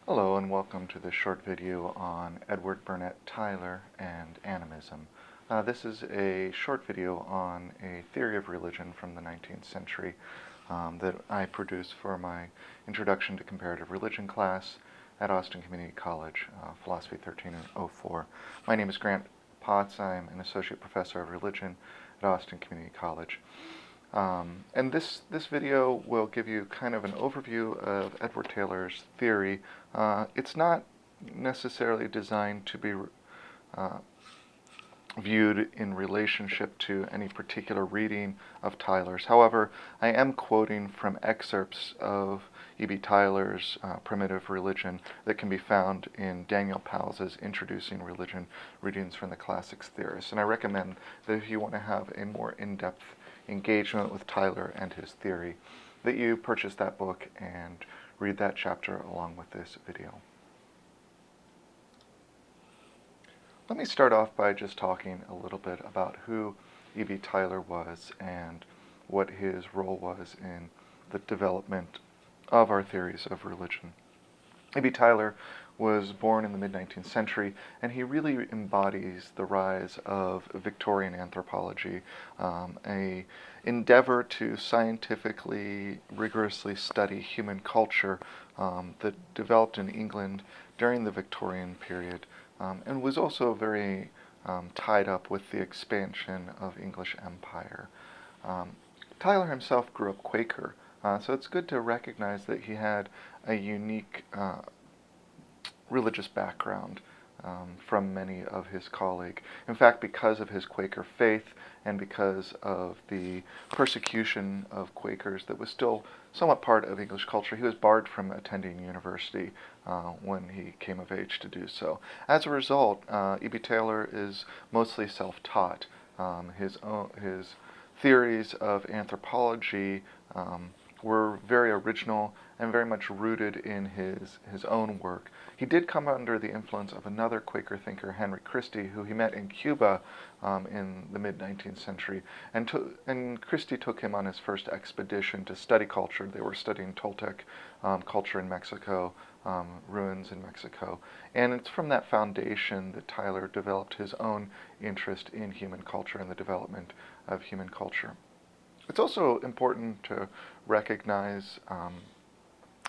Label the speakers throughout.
Speaker 1: Hello and welcome to this short video on Edward Burnett Tylor and Animism. This is a short video on a theory of religion from the 19th century that I produced for my Introduction to Comparative Religion class at Austin Community College, Philosophy 1304. My name is Grant Potts. I'm an Associate Professor of Religion at Austin Community College. And this video will give you kind of an overview of Edward Tylor's theory. It's not necessarily designed to be viewed in relationship to any particular reading of Tylor's. However, I am quoting from excerpts of E.B. Tylor's Primitive Religion that can be found in Daniel Powell's Introducing Religion, Readings from the Classics Theorists. And I recommend that if you want to have a more in-depth engagement with Tylor and his theory, that you purchase that book and read that chapter along with this video. Let me start off by just talking a little bit about who E.B. Tylor was and what his role was in the development of our theories of religion. E.B. Tylor was born in the mid-19th century, and he really embodies the rise of Victorian anthropology, a endeavor to scientifically, rigorously study human culture that developed in England during the Victorian period, and was also very tied up with the expansion of English empire. Tylor himself grew up Quaker, so it's good to recognize that he had a unique religious background from many of his colleagues. In fact, because of his Quaker faith and because of the persecution of Quakers that was still somewhat part of English culture, he was barred from attending university when he came of age to do so. As a result, E.B. Tylor is mostly self-taught. His theories of anthropology were very original and very much rooted in his own work. He did come under the influence of another Quaker thinker, Henry Christie, who he met in Cuba in the mid-19th century. And Christie took him on his first expedition to study culture. They were studying Toltec culture in Mexico, ruins in Mexico. And it's from that foundation that Tylor developed his own interest in human culture and the development of human culture. It's also important to recognize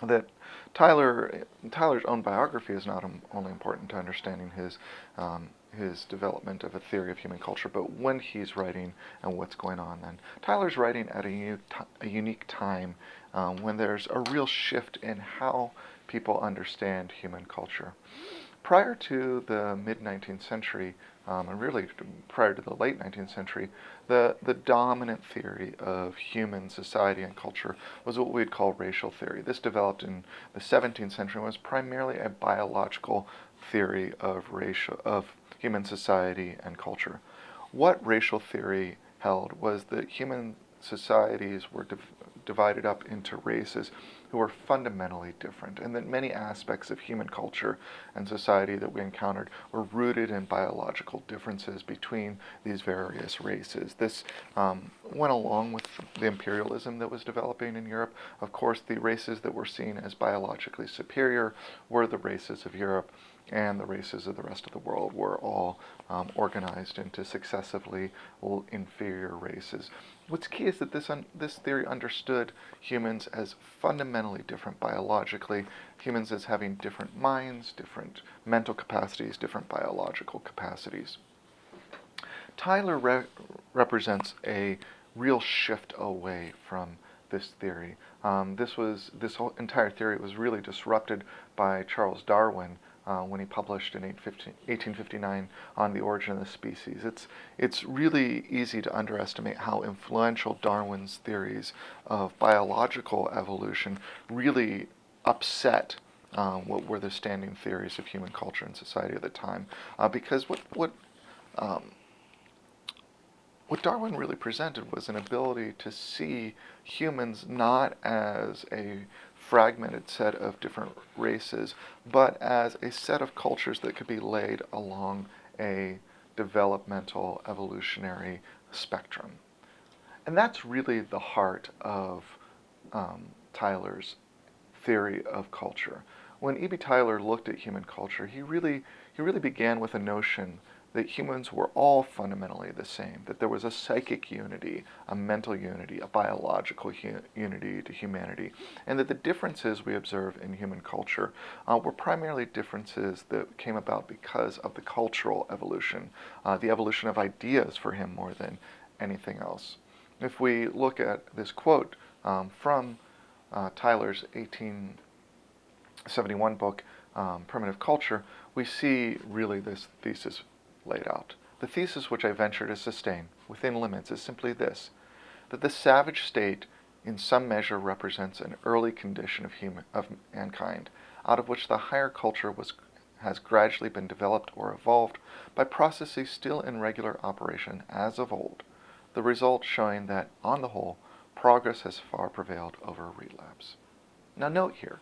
Speaker 1: that Tylor's own biography is not only important to understanding his development of a theory of human culture, but when he's writing and what's going on then. Tylor's writing at a unique time when there's a real shift in how people understand human culture. Prior to the mid-19th century, and really prior to the late 19th century, the dominant theory of human society and culture was what we'd call racial theory. This developed in the 17th century and was primarily a biological theory of human society and culture. What racial theory held was that human societies were divided up into races who were fundamentally different, and that many aspects of human culture and society that we encountered were rooted in biological differences between these various races. This went along with the imperialism that was developing in Europe. Of course, the races that were seen as biologically superior were the races of Europe, and the races of the rest of the world were all organized into successively inferior races. What's key is that this theory understood humans as fundamentally different biologically, humans as having different minds, different mental capacities, different biological capacities. Tylor represents a real shift away from this theory. This whole entire theory was really disrupted by Charles Darwin when he published in 1859 on The Origin of the Species. It's really easy to underestimate how influential Darwin's theories of biological evolution really upset what were the standing theories of human culture and society at the time. Because what Darwin really presented was an ability to see humans not as a fragmented set of different races, but as a set of cultures that could be laid along a developmental evolutionary spectrum. And that's really the heart of Tylor's theory of culture. when E.B. Tylor looked at human culture, he really began with a notion that humans were all fundamentally the same, that there was a psychic unity, a mental unity, a biological unity to humanity, and that the differences we observe in human culture were primarily differences that came about because of the cultural evolution, the evolution of ideas for him more than anything else. If we look at this quote from Tylor's 1871 book, Primitive Culture, we see really this thesis laid out. The thesis which I venture to sustain, within limits, is simply this, that the savage state in some measure represents an early condition of mankind, out of which the higher culture has gradually been developed or evolved by processes still in regular operation as of old, the result showing that, on the whole, progress has far prevailed over relapse. Now note here,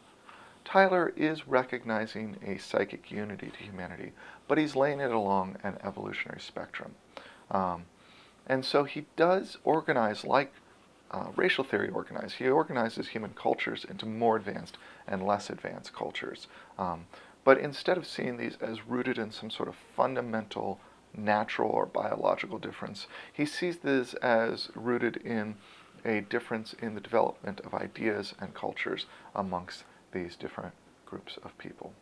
Speaker 1: Tylor is recognizing a psychic unity to humanity, but he's laying it along an evolutionary spectrum. And so he does organize like racial theory organizes. He organizes human cultures into more advanced and less advanced cultures. But instead of seeing these as rooted in some sort of fundamental natural or biological difference, he sees this as rooted in a difference in the development of ideas and cultures amongst these different groups of people.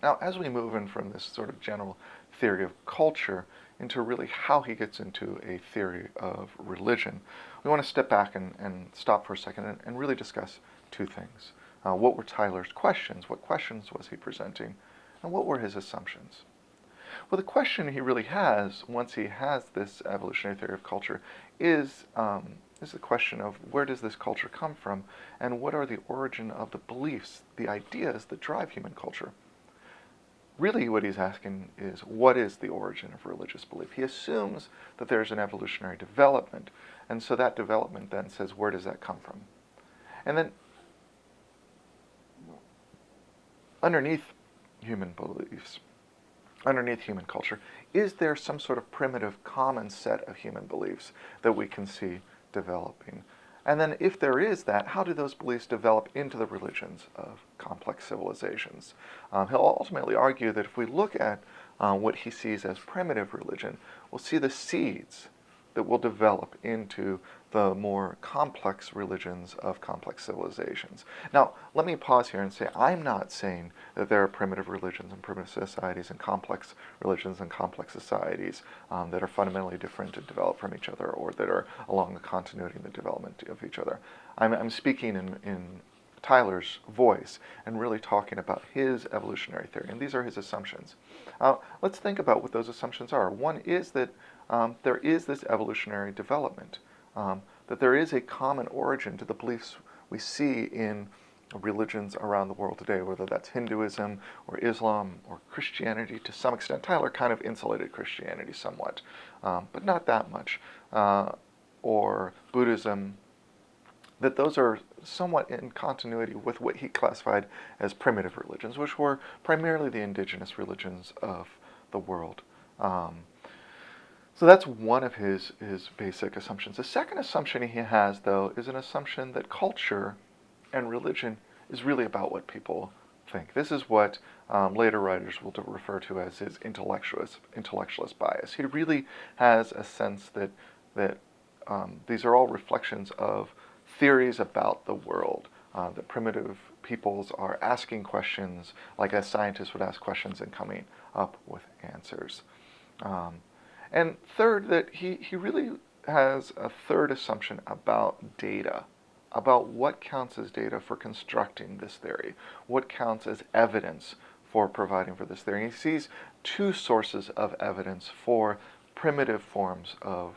Speaker 1: Now, as we move in from this sort of general theory of culture into really how he gets into a theory of religion, we want to step back and stop for a second and really discuss two things. What were Tylor's questions? What questions was he presenting? And what were his assumptions? Well, the question he really has, once he has this evolutionary theory of culture, is the question of where does this culture come from, and what are the origin of the beliefs, the ideas that drive human culture? Really what he's asking is, what is the origin of religious belief? He assumes that there's an evolutionary development, and so that development then says, where does that come from? And then, underneath human beliefs, underneath human culture, is there some sort of primitive common set of human beliefs that we can see developing? And then if there is that, how do those beliefs develop into the religions of complex civilizations? He'll ultimately argue that if we look at what he sees as primitive religion, we'll see the seeds that will develop into the more complex religions of complex civilizations. Now, let me pause here and say I'm not saying that there are primitive religions and primitive societies and complex religions and complex societies that are fundamentally different and develop from each other, or that are along the continuity and the development of each other. I'm speaking in Tylor's voice and really talking about his evolutionary theory, and these are his assumptions. Let's think about what those assumptions are. One is that there is this evolutionary development, that there is a common origin to the beliefs we see in religions around the world today, whether that's Hinduism or Islam or Christianity to some extent. Tylor kind of insulated Christianity somewhat, but not that much, or Buddhism, that those are somewhat in continuity with what he classified as primitive religions, which were primarily the indigenous religions of the world. So that's one of his basic assumptions. The second assumption he has, though, is an assumption that culture and religion is really about what people think. This is what later writers will refer to as his intellectualist bias. He really has a sense that these are all reflections of theories about the world, that primitive peoples are asking questions like a scientist would ask questions and coming up with answers. And third, that he really has a third assumption about data, about what counts as data for constructing this theory, what counts as evidence for providing for this theory. And he sees two sources of evidence for primitive forms of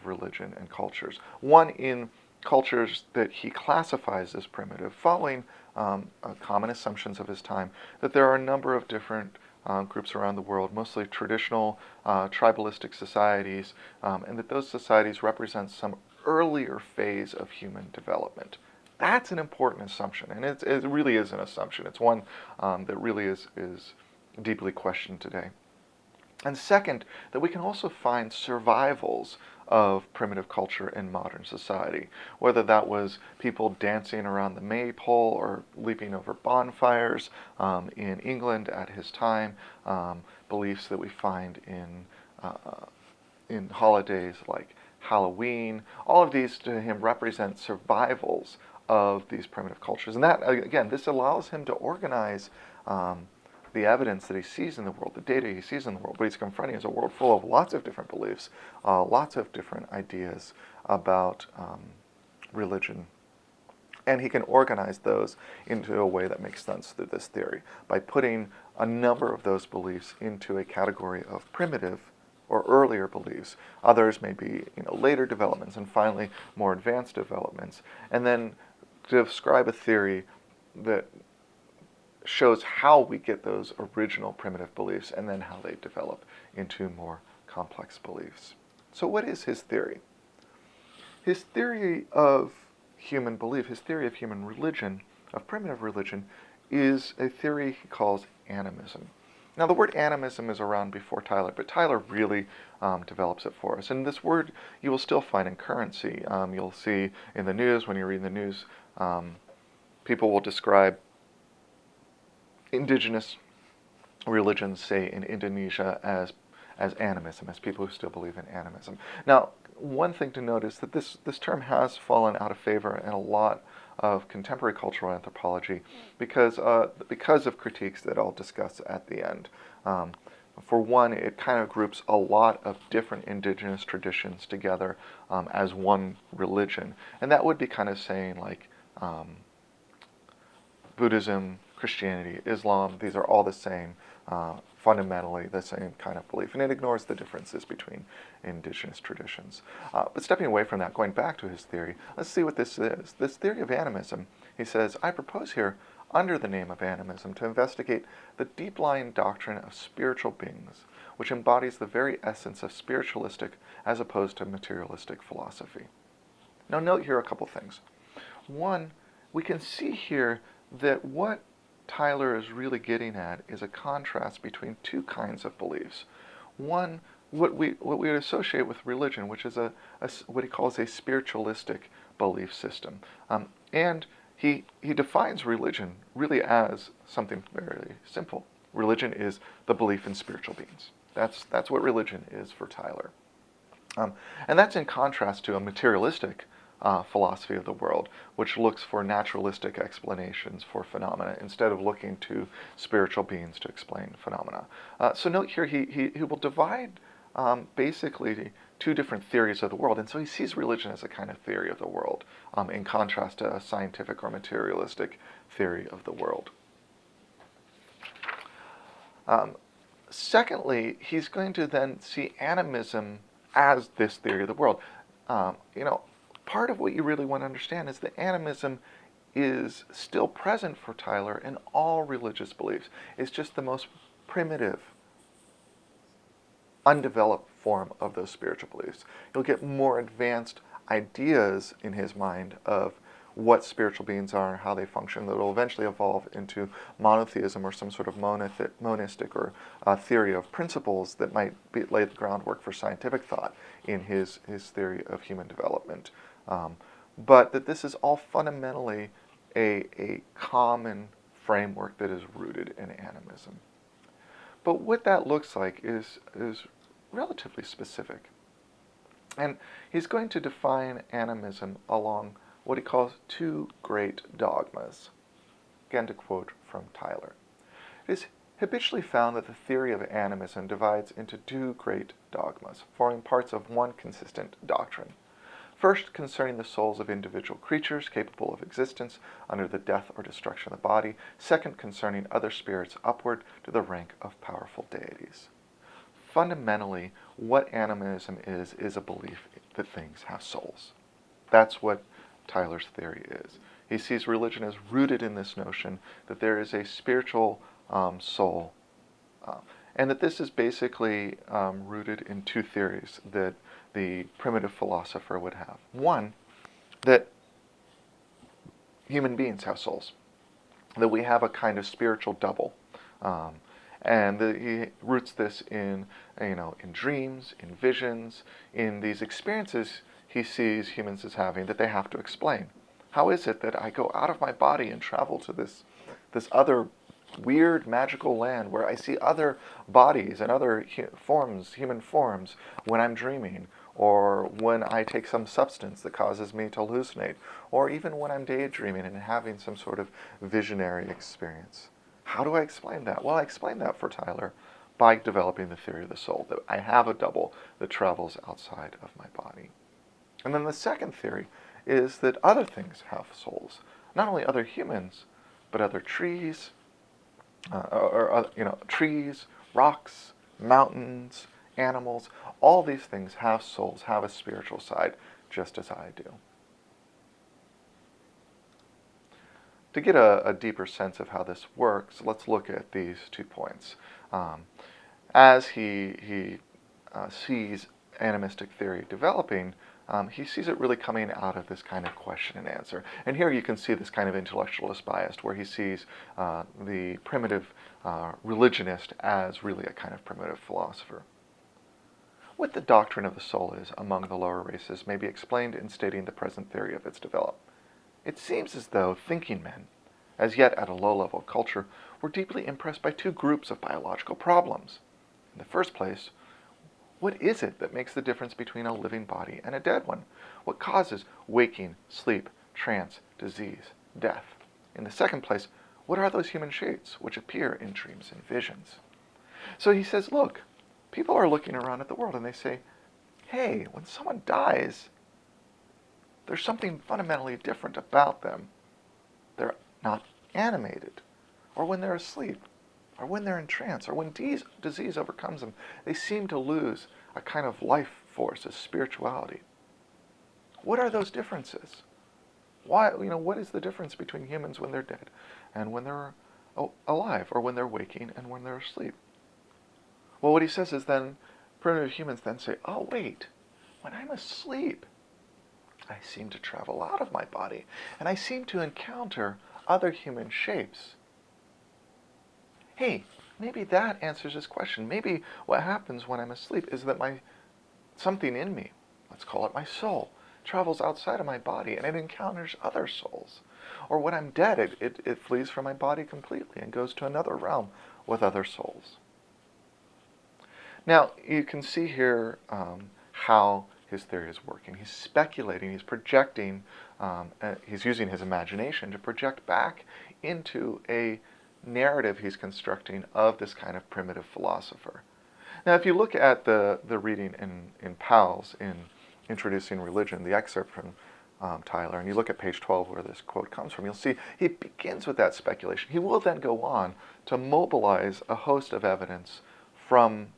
Speaker 1: religion and cultures. One in cultures that he classifies as primitive, following common assumptions of his time, that there are a number of different groups around the world, mostly traditional tribalistic societies, and that those societies represent some earlier phase of human development. That's an important assumption, and it really is an assumption. It's one that really is deeply questioned today. And second, that we can also find survivals of primitive culture in modern society, whether that was people dancing around the maypole or leaping over bonfires in England at his time, beliefs that we find in holidays like Halloween. All of these to him represent survivals of these primitive cultures. And that, again, this allows him to organize the evidence that he sees in the world, the data he sees in the world. What he's confronting is a world full of lots of different beliefs, lots of different ideas about religion. And he can organize those into a way that makes sense through this theory by putting a number of those beliefs into a category of primitive or earlier beliefs. Others may be later developments, and finally more advanced developments. And then to describe a theory that shows how we get those original primitive beliefs and then how they develop into more complex beliefs. So what is his theory? His theory of human belief, his theory of human religion, of primitive religion, is a theory he calls animism. Now the word animism is around before Tylor, but Tylor really develops it for us. And this word you will still find in currency. You'll see in the news, when you read the news, people will describe indigenous religions, say in Indonesia, as animism, as people who still believe in animism. Now, one thing to note is that this term has fallen out of favor in a lot of contemporary cultural anthropology because of critiques that I'll discuss at the end. For one, it kind of groups a lot of different indigenous traditions together as one religion, and that would be kind of saying like Buddhism, Christianity, Islam, these are all the same, fundamentally the same kind of belief. And it ignores the differences between indigenous traditions. But stepping away from that, going back to his theory, let's see what this is. This theory of animism, he says, I propose here, under the name of animism, to investigate the deep-lying doctrine of spiritual beings, which embodies the very essence of spiritualistic as opposed to materialistic philosophy. Now note here a couple things. One, we can see here that what Tylor is really getting at is a contrast between two kinds of beliefs. One, what we would associate with religion, which is what he calls a spiritualistic belief system. And he defines religion really as something very simple. Religion is the belief in spiritual beings. That's what religion is for Tylor. And that's in contrast to a materialistic philosophy of the world, which looks for naturalistic explanations for phenomena instead of looking to spiritual beings to explain phenomena. So note here, he will divide basically two different theories of the world, and so he sees religion as a kind of theory of the world, in contrast to a scientific or materialistic theory of the world. Secondly, he's going to then see animism as this theory of the world. Part of what you really want to understand is that animism is still present for Tylor in all religious beliefs. It's just the most primitive, undeveloped form of those spiritual beliefs. You'll get more advanced ideas in his mind of what spiritual beings are and how they function that will eventually evolve into monotheism or some sort of monistic or theory of principles that might lay the groundwork for scientific thought in his theory of human development. But that this is all fundamentally a common framework that is rooted in animism. But what that looks like is relatively specific. And he's going to define animism along what he calls two great dogmas. Again, to quote from Tylor. It is habitually found that the theory of animism divides into two great dogmas, forming parts of one consistent doctrine. First, concerning the souls of individual creatures capable of existence under the death or destruction of the body. Second, concerning other spirits upward to the rank of powerful deities. Fundamentally, what animism is a belief that things have souls. That's what Tylor's theory is. He sees religion as rooted in this notion that there is a spiritual soul, and that this is basically rooted in two theories that the primitive philosopher would have. One, that human beings have souls, that we have a kind of spiritual double, And he roots this in, in dreams, in visions, in these experiences he sees humans as having that they have to explain. How is it that I go out of my body and travel to this other weird magical land where I see other bodies and other human forms when I'm dreaming, or when I take some substance that causes me to hallucinate, or even when I'm daydreaming and having some sort of visionary experience? How do I explain that? Well, I explain that for Tylor by developing the theory of the soul, that I have a double that travels outside of my body. And then the second theory is that other things have souls. Not only other humans, but other trees, trees, rocks, mountains, animals. All these things have souls, have a spiritual side, just as I do. To get a deeper sense of how this works, let's look at these 2 points. As he sees animistic theory developing, he sees it really coming out of this kind of question and answer. And here you can see this kind of intellectualist bias, where he sees the primitive religionist as really a kind of primitive philosopher. What the doctrine of the soul is among the lower races may be explained in stating the present theory of its development. It seems as though thinking men, as yet at a low level of culture, were deeply impressed by 2 groups of biological problems. In the first place, what is it that makes the difference between a living body and a dead one? What causes waking, sleep, trance, disease, death? In the second place, what are those human shapes which appear in dreams and visions? So he says, look, people are looking around at the world and they say, hey, when someone dies, there's something fundamentally different about them. They're not animated. Or when they're asleep, or when they're in trance, or when disease overcomes them, they seem to lose a kind of life force, a spirituality. What are those differences? Why, what is the difference between humans when they're dead and when they're alive, or when they're waking and when they're asleep? Well, what he says is then, primitive humans then say, oh wait, when I'm asleep, I seem to travel out of my body, and I seem to encounter other human shapes. Hey, maybe that answers this question. Maybe what happens when I'm asleep is that something in me, let's call it my soul, travels outside of my body and it encounters other souls. Or when I'm dead, it flees from my body completely and goes to another realm with other souls. Now, you can see here how his theory is working. He's speculating, he's projecting, he's using his imagination to project back into a narrative he's constructing of this kind of primitive philosopher. Now, if you look at the reading in Powell's, in Introducing Religion, the excerpt from Tylor, and you look at page 12 where this quote comes from, you'll see he begins with that speculation. He will then go on to mobilize a host of evidence from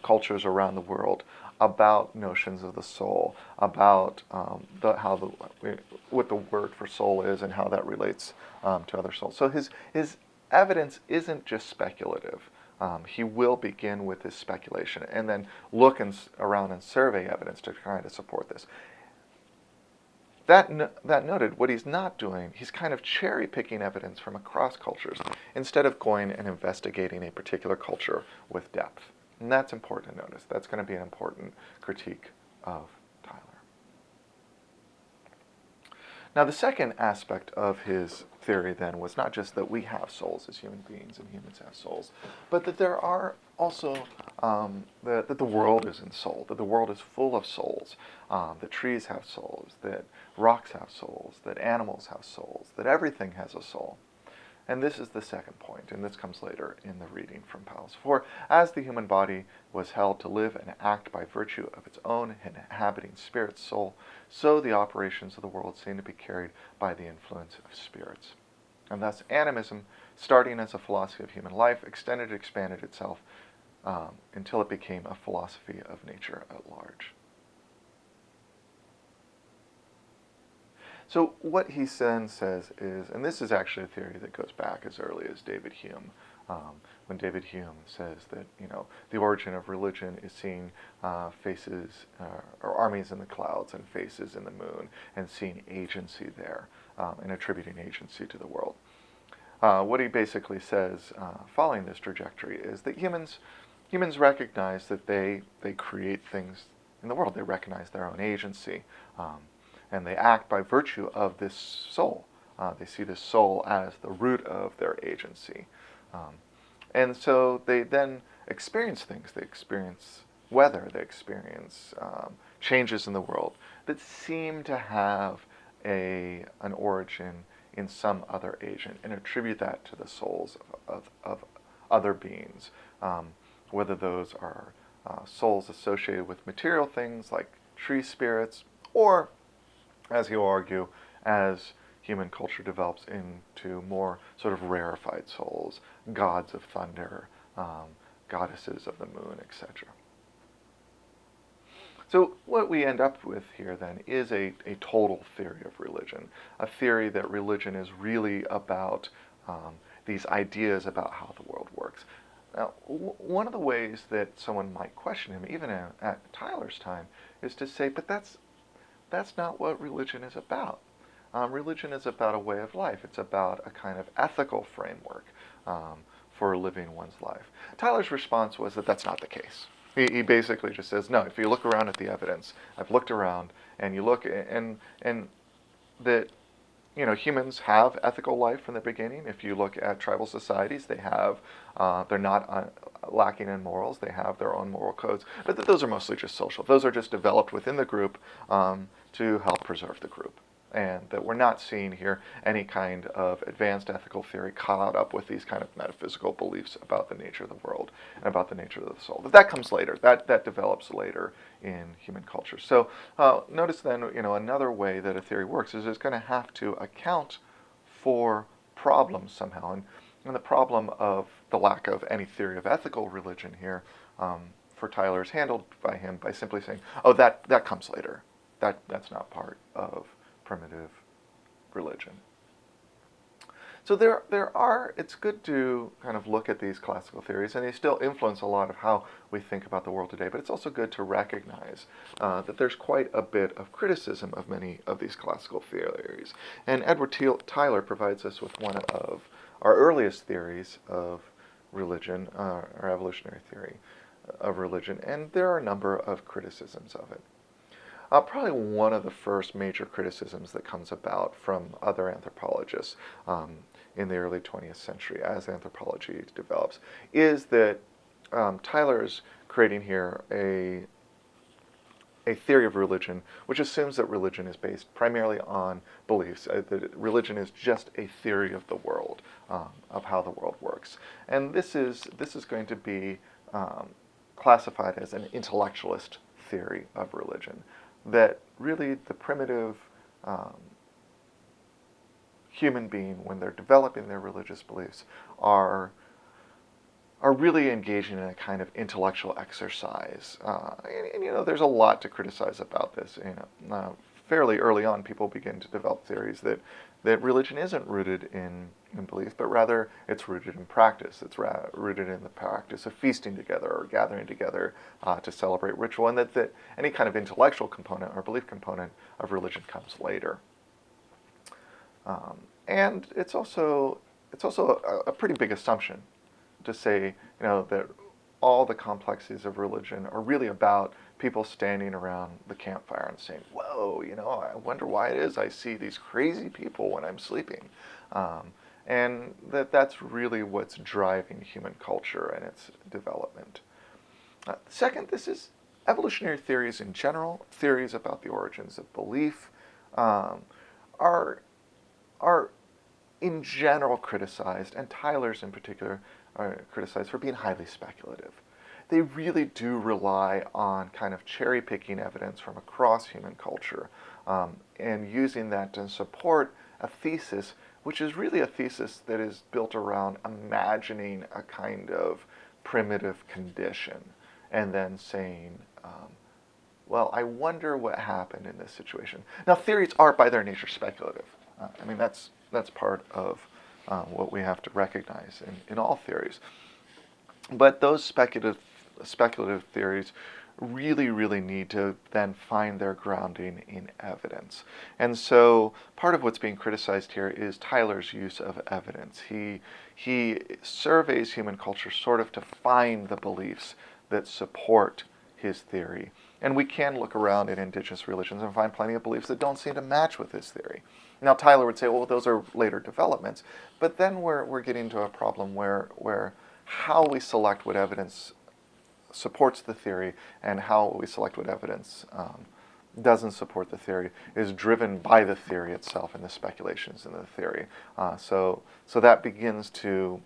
Speaker 1: cultures around the world about notions of the soul, about what the word for soul is and how that relates to other souls. So his evidence isn't just speculative. He will begin with his speculation and then look around and survey evidence to try to support this. That noted, what he's not doing, he's kind of cherry-picking evidence from across cultures instead of going and investigating a particular culture with depth. And that's important to notice. That's going to be an important critique of Tylor. Now, the second aspect of his theory then was not just that we have souls as human beings and humans have souls, but that there are also, that the world is in soul, that the world is full of souls, that trees have souls, that rocks have souls, that animals have souls, that everything has a soul. And this is the second point, and this comes later in the reading from Powell's. For as the human body was held to live and act by virtue of its own inhabiting spirit's soul, so the operations of the world seem to be carried by the influence of spirits. And thus animism, starting as a philosophy of human life, extended and expanded itself until it became a philosophy of nature at large. So what he then says is, and this is actually a theory that goes back as early as David Hume, when David Hume says that the origin of religion is seeing faces or armies in the clouds and faces in the moon, and seeing agency there and attributing agency to the world. What he basically says, following this trajectory, is that humans recognize that they create things in the world. They recognize their own agency, and they act by virtue of this soul. They see this soul as the root of their agency. And so they then experience things. They experience weather. They experience changes in the world that seem to have an origin in some other agent, and attribute that to the souls of other beings, whether those are souls associated with material things like tree spirits, or, as he'll argue, as human culture develops into more sort of rarefied souls, gods of thunder, goddesses of the moon, etc. So what we end up with here then is a total theory of religion, a theory that religion is really about these ideas about how the world works. Now, one of the ways that someone might question him, even at Tylor's time, is to say, but that's not what religion is about. Religion is about a way of life. It's about a kind of ethical framework for living one's life. Tylor's response was that that's not the case. He basically just says, no, if you look around at the evidence, I've looked around, and you look, and that, humans have ethical life from the beginning. If you look at tribal societies, they're not lacking in morals. They have their own moral codes, but those are mostly just social. Those are just developed within the group to help preserve the group. And that we're not seeing here any kind of advanced ethical theory caught up with these kind of metaphysical beliefs about the nature of the world and about the nature of the soul. That comes later. That develops later in human culture. So notice then, another way that a theory works is it's going to have to account for problems somehow. And the problem of the lack of any theory of ethical religion here for Tylor is handled by him by simply saying, oh, that comes later. That's not part of primitive religion. So it's good to kind of look at these classical theories, and they still influence a lot of how we think about the world today, but it's also good to recognize that there's quite a bit of criticism of many of these classical theories. And Edward Tylor provides us with one of our earliest theories of religion, our evolutionary theory of religion, and there are a number of criticisms of it. Probably one of the first major criticisms that comes about from other anthropologists in the early 20th century as anthropology develops is that Tylor is creating here a theory of religion which assumes that religion is based primarily on beliefs, that religion is just a theory of the world, of how the world works. And this is going to be classified as an intellectualist theory of religion. That really the primitive human being, when they're developing their religious beliefs, are really engaging in a kind of intellectual exercise. And there's a lot to criticize about this. Fairly early on, people begin to develop theories that religion isn't rooted in belief, but rather it's rooted in practice. It's rooted in the practice of feasting together or gathering together to celebrate ritual, and that any kind of intellectual component or belief component of religion comes later. And it's also a pretty big assumption to say, that all the complexities of religion are really about people standing around the campfire and saying, whoa, I wonder why it is I see these crazy people when I'm sleeping. And that's really what's driving human culture and its development. Second, this is evolutionary theories in general, theories about the origins of belief, are in general criticized, and Tylor's in particular are criticized for being highly speculative. They really do rely on kind of cherry-picking evidence from across human culture and using that to support a thesis, which is really a thesis that is built around imagining a kind of primitive condition and then saying, well, I wonder what happened in this situation. Now, theories are by their nature speculative. That's part of what we have to recognize in all theories. But those speculative theories really, really need to then find their grounding in evidence. And so part of what's being criticized here is Tylor's use of evidence. He surveys human culture sort of to find the beliefs that support his theory. And we can look around at indigenous religions and find plenty of beliefs that don't seem to match with his theory. Now, Tylor would say, well, those are later developments. But then we're getting to a problem where how we select what evidence supports the theory and how we select what evidence doesn't support the theory is driven by the theory itself and the speculations in the theory. So that begins to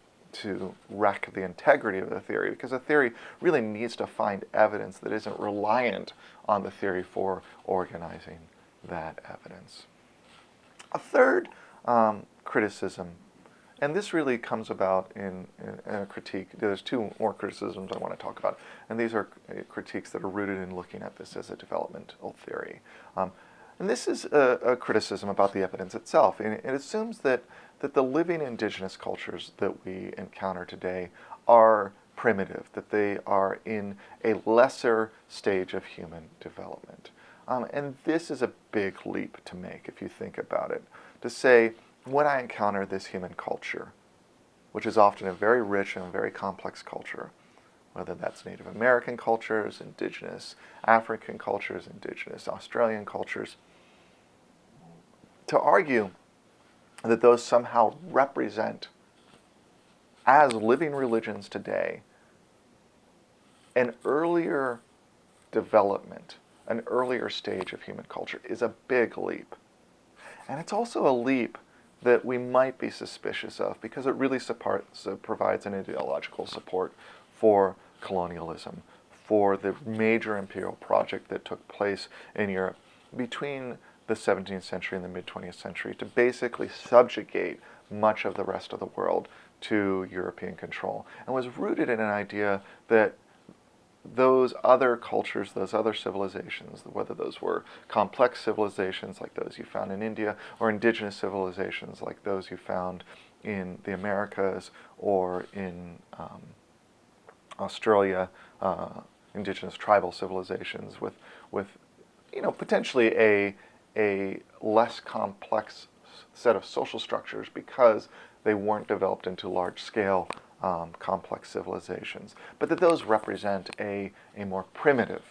Speaker 1: wreck the integrity of the theory, because a theory really needs to find evidence that isn't reliant on the theory for organizing that evidence. A third criticism, and this really comes about in a critique. There's two more criticisms I want to talk about, and these are critiques that are rooted in looking at this as a developmental theory. And this is a criticism about the evidence itself. And it assumes that the living indigenous cultures that we encounter today are primitive, that they are in a lesser stage of human development. And this is a big leap to make if you think about it. To say, when I encounter this human culture, which is often a very rich and very complex culture, whether that's Native American cultures, indigenous African cultures, indigenous Australian cultures, to argue that those somehow represent, as living religions today, an earlier development, an earlier stage of human culture is a big leap. And it's also a leap that we might be suspicious of, because it really provides an ideological support for colonialism, for the major imperial project that took place in Europe between the 17th century and the mid-20th century to basically subjugate much of the rest of the world to European control, and was rooted in an idea that those other cultures, those other civilizations, whether those were complex civilizations like those you found in India, or indigenous civilizations like those you found in the Americas or in Australia, indigenous tribal civilizations with potentially a less complex set of social structures because they weren't developed into large-scale complex civilizations, but that those represent a more primitive,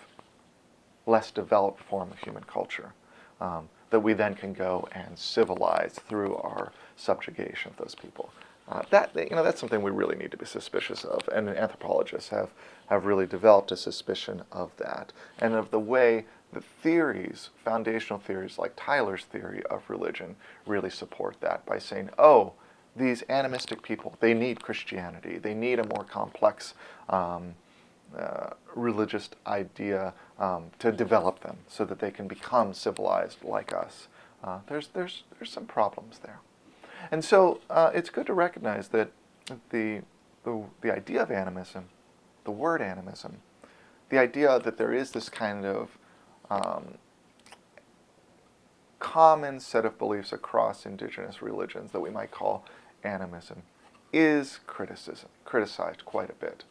Speaker 1: less developed form of human culture that we then can go and civilize through our subjugation of those people. That's something we really need to be suspicious of, and anthropologists have really developed a suspicion of that, and of the way the theories, foundational theories like Tylor's theory of religion, really support that by saying, oh, these animistic people, they need Christianity. They need a more complex religious idea to develop them so that they can become civilized like us. There's some problems there. And so it's good to recognize that the idea of animism, the word animism, the idea that there is this kind of common set of beliefs across indigenous religions that we might call animism, is criticized quite a bit.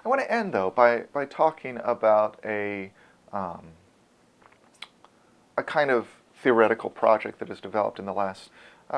Speaker 1: I want to end, though, by talking about a kind of theoretical project that has developed in the last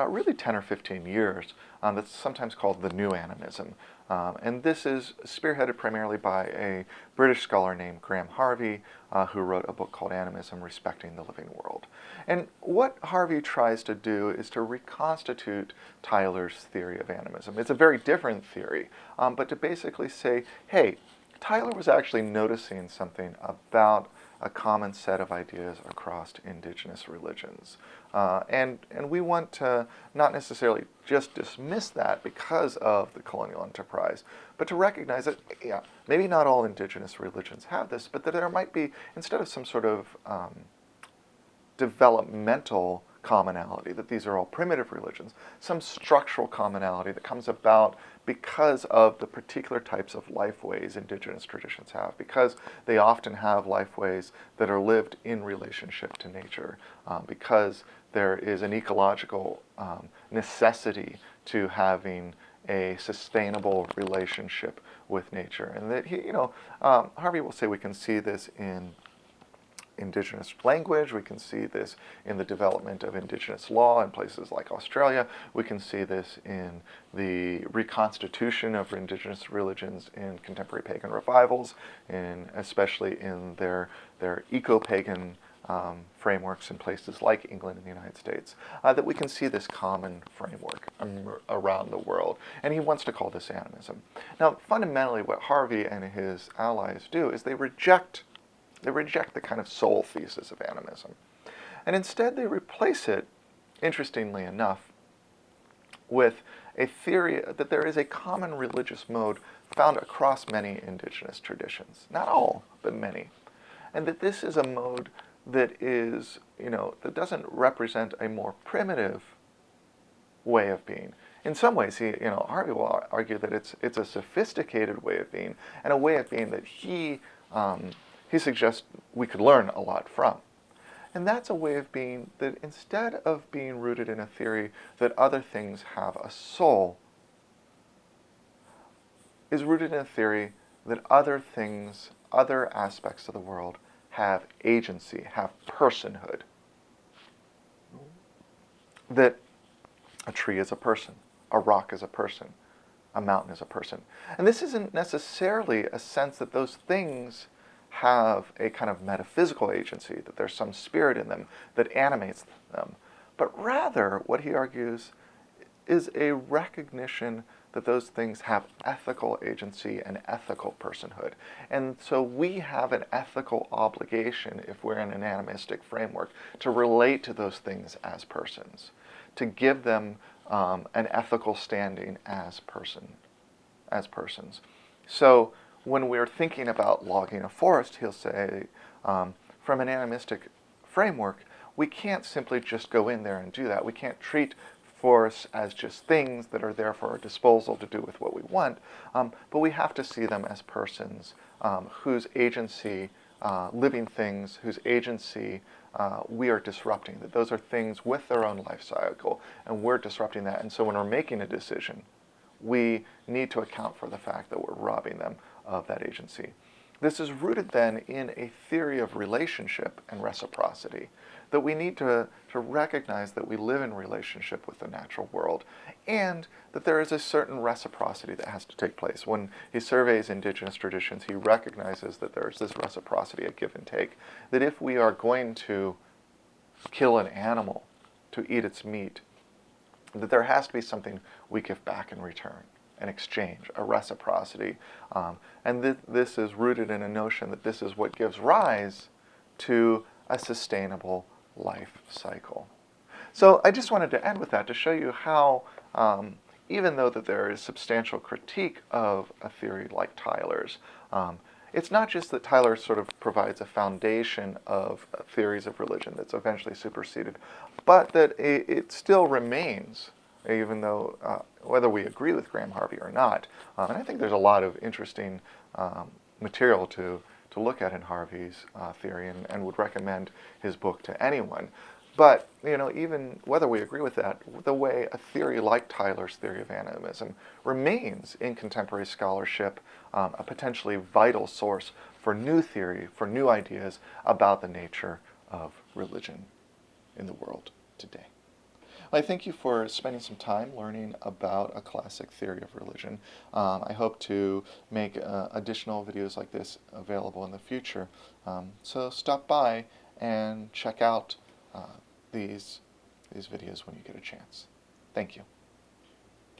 Speaker 1: really 10 or 15 years that's sometimes called the New Animism. And this is spearheaded primarily by a British scholar named Graham Harvey, who wrote a book called Animism, Respecting the Living World. And what Harvey tries to do is to reconstitute Tylor's theory of animism. It's a very different theory, but to basically say, hey, Tylor was actually noticing something about a common set of ideas across indigenous religions. And we want to not necessarily just dismiss that because of the colonial enterprise, but to recognize that, yeah, maybe not all indigenous religions have this, but that there might be, instead of some sort of developmental commonality, that these are all primitive religions, some structural commonality that comes about because of the particular types of lifeways indigenous traditions have, because they often have lifeways that are lived in relationship to nature, because there is an ecological necessity to having a sustainable relationship with nature. And that Harvey will say we can see this in indigenous language, we can see this in the development of indigenous law in places like Australia, we can see this in the reconstitution of indigenous religions in contemporary pagan revivals, especially in their eco-pagan frameworks in places like England and the United States, that we can see this common framework around the world. And he wants to call this animism. Now, fundamentally, what Harvey and his allies do is they reject the kind of soul thesis of animism. And instead they replace it, interestingly enough, with a theory that there is a common religious mode found across many indigenous traditions. Not all, but many. And that this is a mode that is, that doesn't represent a more primitive way of being. In some ways, Harvey will argue that it's a sophisticated way of being, and a way of being that he suggests we could learn a lot from. And that's a way of being that instead of being rooted in a theory that other things have a soul, is rooted in a theory that other things, other aspects of the world have agency, have personhood. That a tree is a person, a rock is a person, a mountain is a person. And this isn't necessarily a sense that those things have a kind of metaphysical agency, that there's some spirit in them that animates them. But rather, what he argues is a recognition that those things have ethical agency and ethical personhood. And so we have an ethical obligation, if we're in an animistic framework, to relate to those things as persons, to give them an ethical standing as persons. So when we're thinking about logging a forest, he'll say, from an animistic framework, we can't simply just go in there and do that. We can't treat forests as just things that are there for our disposal to do with what we want, but we have to see them as persons whose agency, living things whose agency we are disrupting, that those are things with their own life cycle, and we're disrupting that. And so when we're making a decision, we need to account for the fact that we're robbing them of that agency. This is rooted then in a theory of relationship and reciprocity, that we need to recognize that we live in relationship with the natural world, and that there is a certain reciprocity that has to take place. When he surveys indigenous traditions, he recognizes that there's this reciprocity, a give and take, that if we are going to kill an animal to eat its meat, that there has to be something we give back in return, an exchange, a reciprocity. And this is rooted in a notion that this is what gives rise to a sustainable life cycle. So I just wanted to end with that to show you how, even though that there is substantial critique of a theory like Tylor's, it's not just that Tylor sort of provides a foundation of theories of religion that's eventually superseded, but that it still remains, even though whether we agree with Graham Harvey or not. And I think there's a lot of interesting material to look at in Harvey's theory, and would recommend his book to anyone. But, even whether we agree with that, the way a theory like Tylor's theory of animism remains in contemporary scholarship a potentially vital source for new theory, for new ideas about the nature of religion in the world today. Well, I thank you for spending some time learning about a classic theory of religion. I hope to make additional videos like this available in the future. So stop by and check out these videos when you get a chance. Thank you.